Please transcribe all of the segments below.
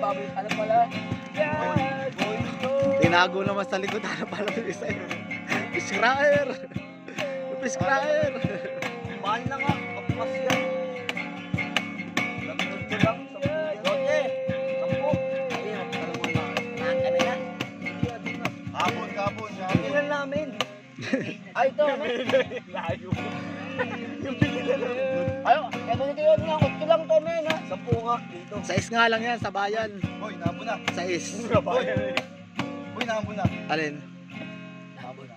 sabi, ano pala? Tinago naman sa likod. Ano pala yung isa yun? Piskraer! Piskraer! Mahal na nga, kapas yan. Lamunod ko lang, 10. Lote, 10. Ayun, alam mo na. Naka na yan. Kapon. Pinilan namin. Ay, ito, ano? Layo. Yung pinilan namin. Ayo, kaya ganito yun nga, 8 lang to, men, ha? 10 nga, dito. 6 nga lang yan sa bayan. Boy, nabo na. 6. Boy, nabo na. Alin? Nabo na.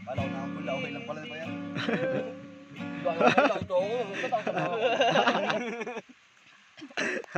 Wala ko nabo na. Okay lang pala ba yan? Ito ako.